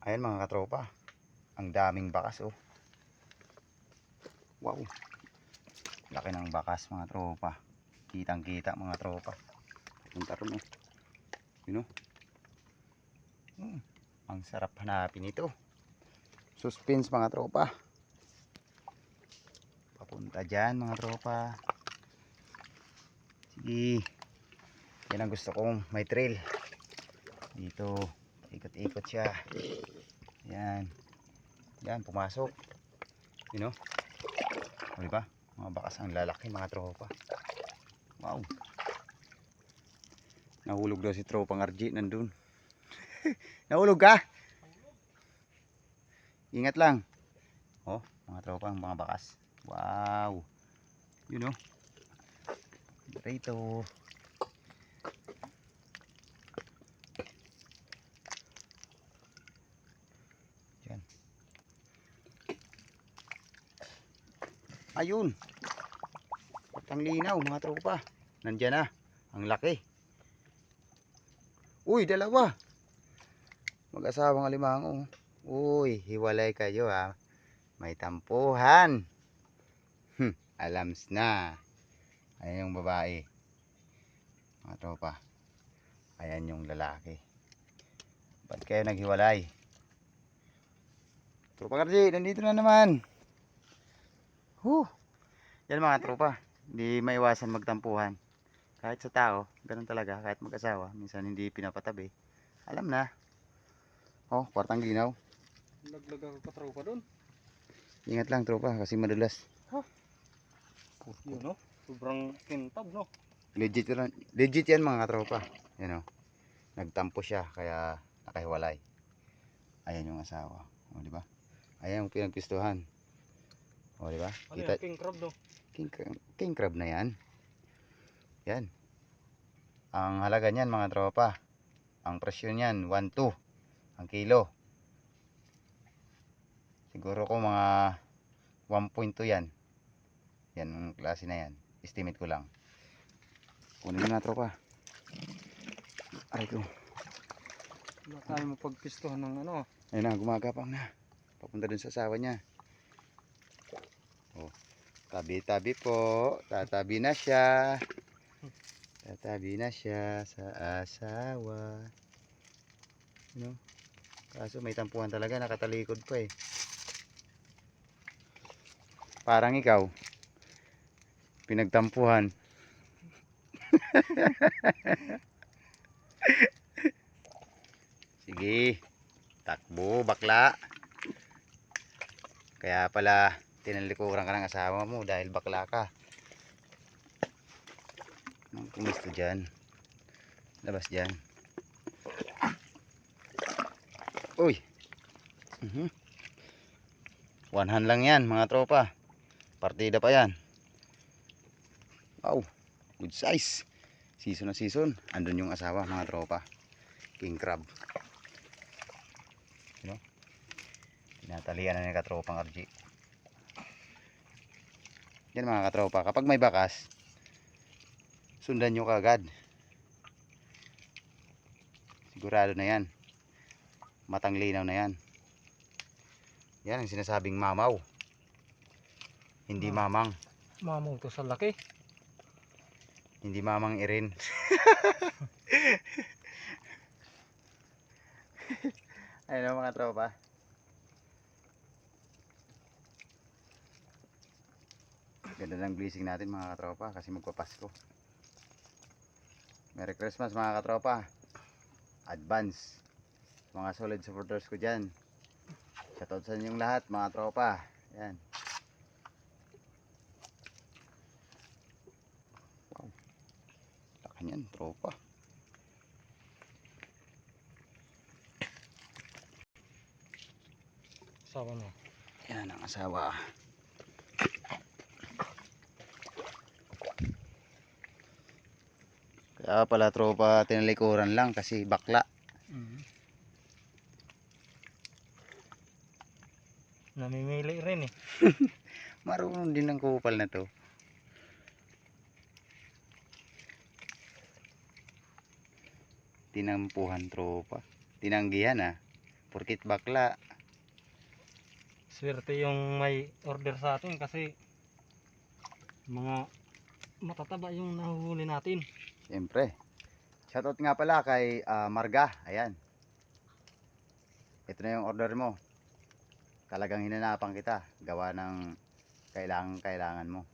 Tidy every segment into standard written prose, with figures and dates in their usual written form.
Ayan mga katropa, ang daming bakas oh. Wow, laki ng bakas mga tropa. Kitang kita mga tropa. Punta ron oh. Yun oh. Ang sarap hanapin ito. Suspense mga tropa. Papunta dyan mga tropa. Sige. Yan ang gusto kong may trail. Dito ikot-ikot siya. Yan. Yan pumasok. You know? O diba? Mga bakas ang lalaki mga tropa. Wow. Nahulog daw si tropang RG nandun. Nahulog ka? Ingat lang. Oh, mga tropa ang mga bakas. Wow. You know? Dito. Diyan. Ayun. Ang linaw mga tropa. Nandiyan na. Ang laki. Uy, dalawa. Mag-asawang alimango. Uy, hiwalay kayo ha. May tampuhan. Alams na. Ayan yung babae. Mga tropa. Ayan yung lalaki. Ba't kayo naghiwalay? Tropa Karji, nandito na naman. Yan mga tropa. Hindi maiwasan magtampuhan. Kahit sa tao, ganun talaga. Kahit mag-asawa, minsan hindi pinapatabi. Alam na. Oh, kwartang linaw. Laglag ang katropa doon. Ingat lang tropa kasi madulas. Yun no? Sobrang kintab no? Legit yan mga tropa. Yan oh. Nagtampo siya kaya nakahiwalay. Ayan yung asawa. O di ba? Ayan yung pinagpistuhan. O di ba? Ano yan? King crab no? King crab na yan. Yan. Ang halaga niyan mga tropa. Ang presyo niyan 1.2 ang kilo. Siguro ko mga 1.2 yan. Yan ang klase na yan. Estimate ko lang. Kunin na tropa. Aray ko. Wala tayo mapagpistuhan ng ano. Ayun na, gumagapang na. Papunta dun sa asawa niya. Oh, tabi-tabi po. Tatabi na siya. Tatabi na siya sa asawa. No? Kaso may tampuhan talaga. Nakatalikod pa eh. Parang ikaw. Pinagtampuhan. Sige. Takbo, bakla. Kaya pala tinalikuran ka ng asawa mo dahil bakla ka. Pumisto dyan. Labas dyan. Uy. 1 hand lang yan mga tropa. Partida pa yan. Wow. Good size. Season na season. Andun yung asawa mga tropa. King crab. You know? Tinatalian na ni katropang RG. Yan mga katropa. Kapag may bakas, sundan nyo kagad. Sigurado na yan. Matang linaw na yan. Yan ang sinasabing mamaw. Hindi mamang. Mamaw to sa laki. Hindi mamang irin. Ayun mga tropa. Ganda ng blessing natin mga katropa kasi magpapasko. Merry Christmas mga katropa. Advance. Mga solid supporters ko dyan. Shoutout sa inyong lahat mga tropa. Yan. Wow. Laki niyan tropa. Sawa no. Yan ang asawa. Kaya pala tropa tinalikuran lang kasi bakla. Namimili rin eh. Marunong din ng kupal na to. Tinampuhan tropa. Tinanggihan ah. Purkit bakla. Swerte yung may order sa atin kasi mga matataba yung nahuhuli natin. Siyempre. Shoutout nga pala kay Marga. Ayan. Ito na yung order mo. Talagang hinanapan kita. Gawa ng kailangan mo.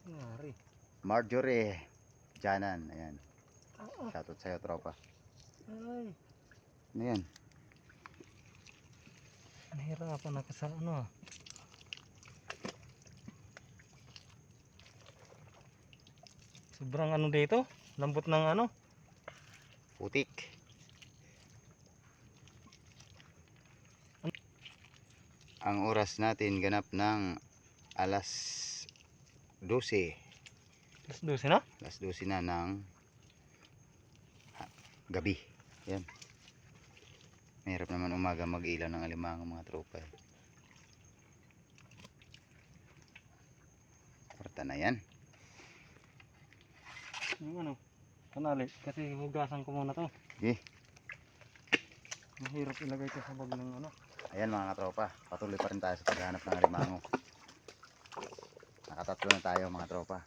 Ngari. Marjorie Janan. Ayan. Shoutout sa'yo, tropa. Ay, Ano yan? nahirapan ako sa ano ah. Sobrang ano dito, lambot ng ano. Putik. Ang oras natin ganap ng alas 12. Alas 12 na? Alas 12 na ng gabi. Yan. Mahirap naman umaga mag-ilaw ng alimango mga tropa. Korta na yan. Yung ano, kanali, kasi hugasan ko muna to. Okay. Mahirap ilagay ko sa bag ng ano. Ayan mga tropa. Patuloy pa rin tayo sa paghahanap ng alimango. Nakatatlo na tayo mga tropa.